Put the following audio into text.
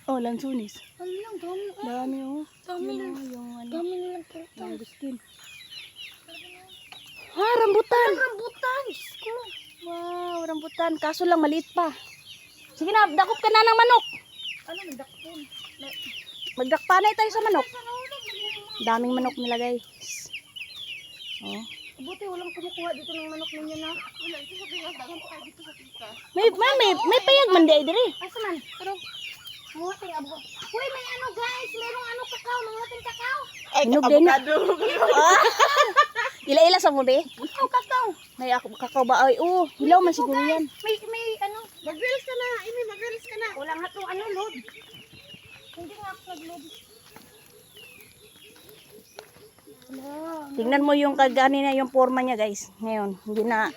Oh, lansunis. Ano lang, dami. Dami oh. Dami Yun, lang. oh, yung ano. Dami lang po. Mangustin. Ah, rambutan. Rambutan. Diyos ko. Wow, rambutan. Kaso lang maliit pa. Sige na, dakop ka na ng manok. Ano, nagdakpon. Magdakpanay tayo sa manok. Daming manok nilagay. Oh. Buti walang kumukuha dito ng manok ninyo na. Wala, ito sa tingin. Dagan pa kayo dito sa tita. May payag man di ay diri. Asa man? Pero, muhating abo. Uy, may ano guys. Merong ano kakao. Manguhating kakao. Hinog din. Ila-ila sa mo be? Kakao, kakao. May ako kakao ba ay hilaw man siguro yan. May ano. Mag-reels ka na. Imi, mag-reels ka na. Wala nga itong ano, load. Hindi nga ako nag-load. Tingnan mo yung kagani na yung forma niya guys. Ngayon, hindi na